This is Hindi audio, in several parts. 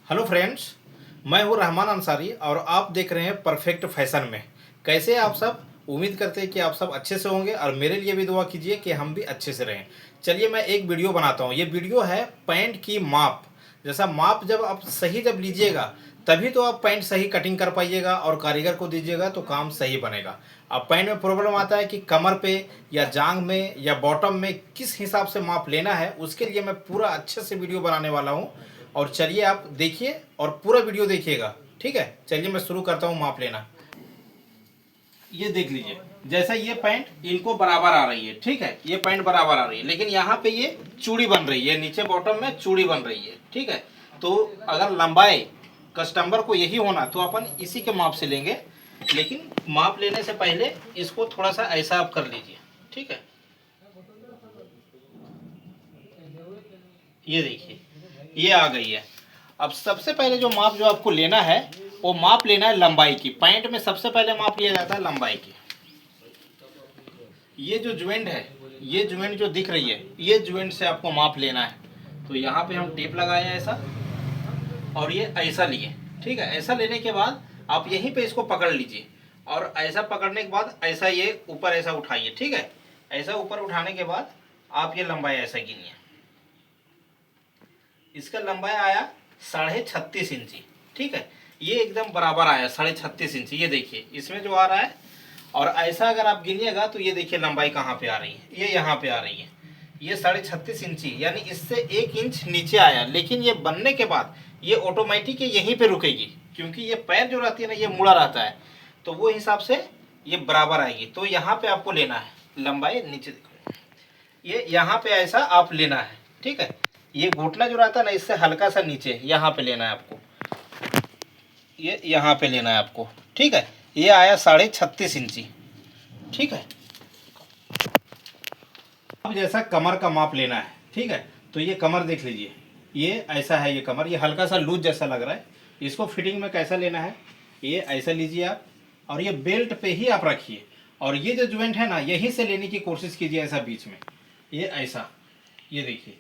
हेलो फ्रेंड्स, मैं हूं रहमान अंसारी और आप देख रहे हैं परफेक्ट फैशन में। कैसे हैं आप सब? उम्मीद करते हैं कि आप सब अच्छे से होंगे और मेरे लिए भी दुआ कीजिए कि हम भी अच्छे से रहें। चलिए मैं एक वीडियो बनाता हूं। ये वीडियो है पैंट की माप। जैसा माप जब आप सही जब लीजिएगा तभी तो आप पैंट सही कटिंग कर पाइएगा और कारीगर को दीजिएगा तो काम सही बनेगा। अब पैंट में प्रॉब्लम आता है कि कमर पे या जांग में या बॉटम में किस हिसाब से माप लेना है, उसके लिए मैं पूरा अच्छे से वीडियो बनाने वाला हूं। और चलिए आप देखिए और पूरा वीडियो देखिएगा, ठीक है। चलिए मैं शुरू करता हूँ माप लेना। ये देख लीजिए, जैसा ये पैंट इनको बराबर आ रही है, ठीक है। ये पैंट बराबर आ रही है, लेकिन यहाँ पे ये चूड़ी बन रही है, नीचे बॉटम में चूड़ी बन रही है, ठीक है। तो अगर लंबाई कस्टमर को यही होना तो अपन इसी के माप से लेंगे, लेकिन माप लेने से पहले इसको थोड़ा सा ऐसा आप कर लीजिए, ठीक है। ये देखिए, ये आ गई है। अब सबसे पहले जो माप जो आपको लेना है वो माप लेना है लंबाई की। पैंट में सबसे पहले माप लिया जाता है लंबाई की। ये जो ज्वाइंट है, ये ज्वाइंट जो दिख रही है, ये ज्वाइंट से आपको माप लेना है। तो यहाँ पे हम टेप लगाए ऐसा और ये ऐसा लिए, ठीक है। ऐसा लेने के बाद आप यहीं पे इसको पकड़ लीजिए और ऐसा पकड़ने के बाद ऐसा ये ऊपर ऐसा उठाइए, ठीक है। ऐसा ऊपर उठाने के बाद आप ये लंबाई ऐसा गिनिए। इसका लंबाई आया 36.5 इंची, ठीक है। ये एकदम बराबर आया 36.5 इंची। ये देखिए इसमें जो आ रहा है, और ऐसा अगर आप गिनिएगा तो ये देखिए लंबाई कहाँ पे आ रही है, ये यहाँ पे आ रही है। ये 36.5 इंची यानी इससे 1 इंच नीचे आया, लेकिन ये बनने के बाद ये ऑटोमेटिक यहीं पे रुकेगी, क्योंकि ये पैर जो रहती है ना ये मुड़ा रहता है, तो वो हिसाब से ये बराबर आएगी। तो यहाँ पे आपको लेना है लंबाई, नीचे देखो ये यहाँ पे ऐसा आप लेना है, ठीक है। ये घुटना जो रहता है ना इससे हल्का सा नीचे यहाँ पे लेना है आपको, ये यहाँ पे लेना है आपको, ठीक है। ये आया 36.5 इंची, ठीक है। अब जैसा कमर का माप लेना है, ठीक है। तो ये कमर देख लीजिए, ये ऐसा है। ये कमर ये हल्का सा लूज जैसा लग रहा है। इसको फिटिंग में कैसा लेना है, ये ऐसा लीजिए आप और ये बेल्ट पे ही आप रखिए, और ये जो ज्वाइंट है ना यहीं से लेने की कोशिश कीजिए, ऐसा बीच में ये ऐसा। ये देखिए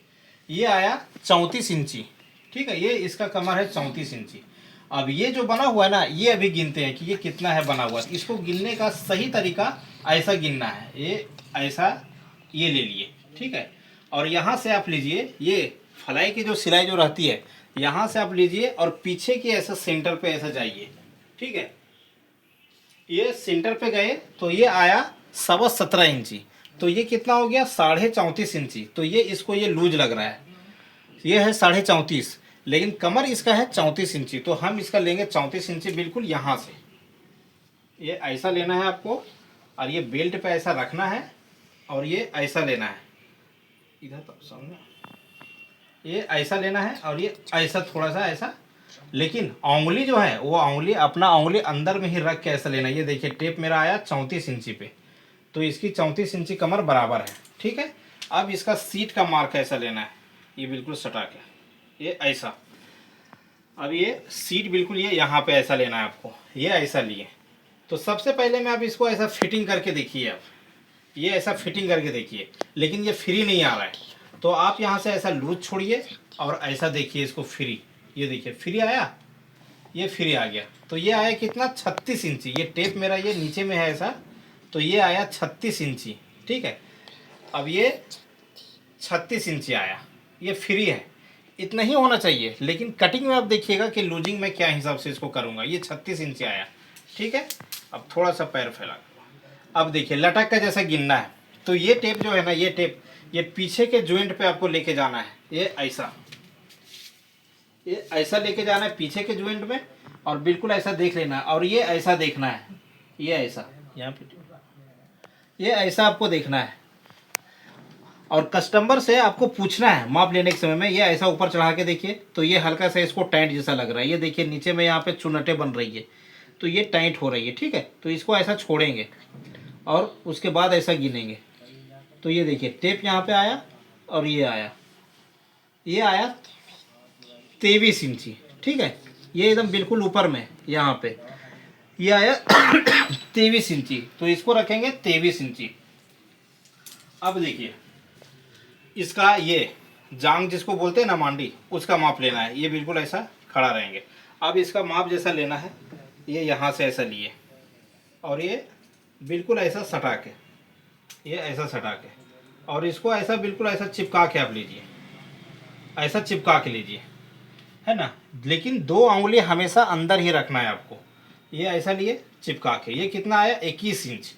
ये आया 34 इंची, ठीक है। ये इसका कमर है 34 इंची। अब ये जो बना हुआ है ना, ये अभी गिनते हैं कि ये कितना है बना हुआ। इसको गिनने का सही तरीका ऐसा गिनना है, ये ऐसा ये ले लिए, ठीक है। और यहाँ से आप लीजिए, ये फलाई की जो सिलाई जो रहती है यहाँ से आप लीजिए और पीछे की ऐसा सेंटर पे ऐसा जाइए, ठीक है। ये सेंटर पे गए तो ये आया 17.25 इंची। तो ये कितना हो गया 34.5 इंची। तो ये इसको ये लूज लग रहा है, ये है 34.5, लेकिन कमर इसका है 34 इंची। तो हम इसका लेंगे 34 इंची बिल्कुल यहाँ से। ये ऐसा लेना है आपको और ये बेल्ट पे ऐसा रखना है और ये ऐसा लेना है इधर तक समझो। ये ऐसा लेना है और ये ऐसा थोड़ा सा ऐसा, लेकिन उंगली जो है वो उंगली अपना उंगली अंदर में ही रख के ऐसा लेना है। ये देखिए टेप मेरा आया 34 इंची पे, तो इसकी 34 इंची कमर बराबर है, ठीक है। अब इसका सीट का मार्क ऐसा लेना है, ये बिल्कुल सटा के ये ऐसा। अब ये सीट बिल्कुल ये यहाँ पे ऐसा लेना है आपको, ये ऐसा लिए। तो सबसे पहले मैं अब इसको ऐसा फिटिंग करके देखिए, आप ये ऐसा फिटिंग करके देखिए, लेकिन ये फ्री नहीं आ रहा है। तो आप यहाँ से ऐसा लूज छोड़िए और ऐसा देखिए इसको फ्री। ये देखिए फ्री आया, ये फ्री आ गया। तो ये आया कितना 36 इंची। ये टेप मेरा ये नीचे में है ऐसा, तो ये आया 36 इंची, ठीक है। अब ये 36 इंची आया, ये फ्री है। इतना ही होना चाहिए, लेकिन कटिंग में आप देखिएगा कि लूजिंग में क्या हिसाब से इसको करूँगा। ये 36 इंची आया, ठीक है। अब थोड़ा सा पैर फैला, अब देखिए लटक का जैसा गिनना है। तो ये टेप जो है ना, ये टेप ये पीछे के जॉइंट पे आपको लेके जाना है, ये ऐसा, ये ऐसा लेके जाना है पीछे के जॉइंट में, और बिल्कुल ऐसा देख लेना है। और ये ऐसा देखना है, ये ऐसा यहाँ पे ये ऐसा आपको देखना है। और कस्टमर से आपको पूछना है माप लेने के समय में, ये ऐसा ऊपर चढ़ा के देखिए तो ये हल्का सा इसको टाइट जैसा लग रहा है। ये देखिए नीचे में यहाँ पे चुनटे बन रही है, तो ये टाइट हो रही है, ठीक है। तो इसको ऐसा छोड़ेंगे और उसके बाद ऐसा गिनेंगे। तो ये देखिए टेप यहाँ पे आया और ये आया, ये आया 23 इंची, ठीक है। ये एकदम बिल्कुल ऊपर में यहाँ पे ये आया 23 इंची। तो इसको रखेंगे 23 इंची। अब देखिए इसका ये जांग जिसको बोलते हैं ना, मांडी, उसका माप लेना है। ये बिल्कुल ऐसा खड़ा रहेंगे। अब इसका माप जैसा लेना है, ये यहाँ से ऐसा लिए और ये बिल्कुल ऐसा सटा के, ये ऐसा सटा के, और इसको ऐसा बिल्कुल ऐसा चिपका के आप लीजिए, ऐसा चिपका के लीजिए, है ना। लेकिन 2 उंगली हमेशा अंदर ही रखना है आपको। ये ऐसा लिए चिपका के, ये कितना आया 21 इंच।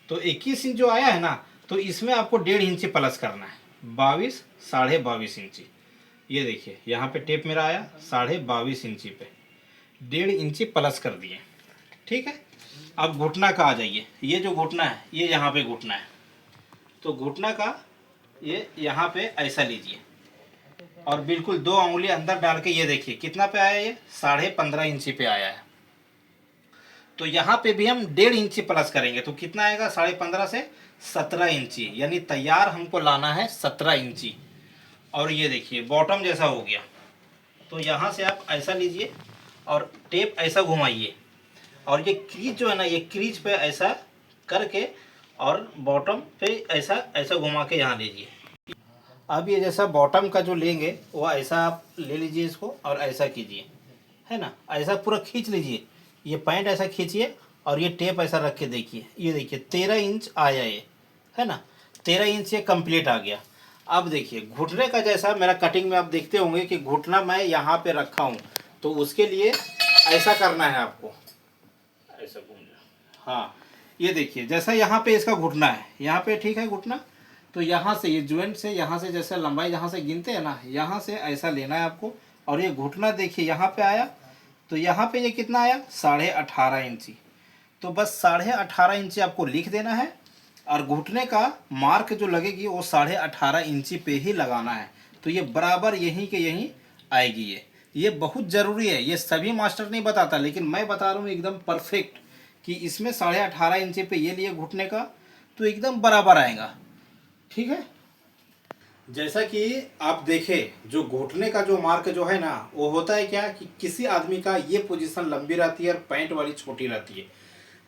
तो 21 इंच जो आया है ना, तो इसमें आपको 1.5 इंची प्लस करना है, 22, 22.5 इंची। ये देखिए यहाँ पे टेप मेरा आया 22.5 इंची पे, 1.5 इंची प्लस कर दिए, ठीक है। अब घुटना का आ जाइए। ये जो घुटना है, ये यहाँ पे घुटना है, तो घुटना का ये यहाँ पे ऐसा लीजिए और बिल्कुल 2 उंगली अंदर डाल के, ये देखिए कितना पे आया, ये 15.5 इंची पे आया है। तो यहाँ पे भी हम 1.5 इंची प्लस करेंगे, तो कितना आएगा 15.5 से 17 इंची, यानी तैयार हमको लाना है 17 इंची। और ये देखिए बॉटम जैसा हो गया, तो यहाँ से आप ऐसा लीजिए और टेप ऐसा घुमाइए, और ये क्रीज जो है ना, ये क्रीज पे ऐसा करके और बॉटम पे ऐसा ऐसा घुमा के यहाँ लीजिए। अब ये जैसा बॉटम का जो लेंगे वो ऐसा आप ले लीजिए इसको और ऐसा कीजिए, है ना, ऐसा पूरा खींच लीजिए। ये पैंट ऐसा खींचिए और ये टेप ऐसा रख के देखिए, ये देखिए 13 इंच आया ये, है ना, 13 इंच ये कंप्लीट आ गया। अब देखिए घुटने का जैसा मेरा कटिंग में आप देखते होंगे कि घुटना मैं यहाँ पे रखा हूँ, तो उसके लिए ऐसा करना है आपको, ऐसा घूम जाए। हाँ, ये देखिए जैसा यहाँ पे इसका घुटना है, यहाँ पे ठीक है घुटना, तो यहाँ से ये ज्वाइंट से यहाँ से जैसे लंबाई जहाँ से गिनते हैं ना, यहाँ से ऐसा लेना है आपको। और ये घुटना देखिए यहाँ पे आया, तो यहाँ पे ये कितना आया 18.5 इंची। तो बस 18.5 इंची आपको लिख देना है, और घुटने का मार्क जो लगेगी वो 18.5 इंची पे ही लगाना है। तो ये बराबर यहीं के यहीं आएगी। ये बहुत ज़रूरी है, ये सभी मास्टर नहीं बताता, लेकिन मैं बता रहा हूँ एकदम परफेक्ट, कि इसमें 18.5 इंची पे ये लिए घुटने का, तो एकदम बराबर आएगा, ठीक है। जैसा कि आप देखें, जो घुटने का जो मार्क जो है ना, वो होता है क्या कि किसी आदमी का ये पोजीशन लंबी रहती है और पैंट वाली छोटी रहती है,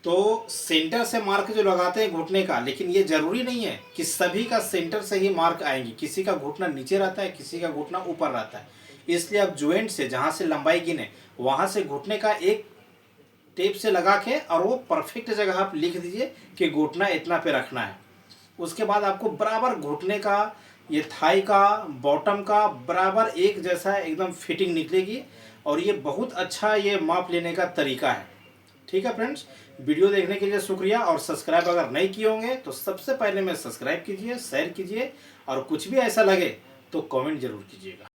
तो सेंटर से मार्क जो लगाते हैं घुटने का, लेकिन ये जरूरी नहीं है कि सभी का सेंटर से ही मार्क आएंगी। किसी का घुटना नीचे रहता है, किसी का घुटना ऊपर रहता है। इसलिए आप ज्वाइंट से जहाँ से लंबाई गिने वहाँ से घुटने का एक टेप से लगा के और वो परफेक्ट जगह आप लिख दीजिए कि घुटना इतना पे रखना है। उसके बाद आपको बराबर घुटने का, ये थाई का, बॉटम का बराबर एक जैसा एकदम फिटिंग निकलेगी, और ये बहुत अच्छा ये माप लेने का तरीका है, ठीक है फ्रेंड्स। वीडियो देखने के लिए शुक्रिया, और सब्सक्राइब अगर नहीं किए होंगे तो सबसे पहले में सब्सक्राइब कीजिए, शेयर कीजिए, और कुछ भी ऐसा लगे तो कमेंट जरूर कीजिएगा।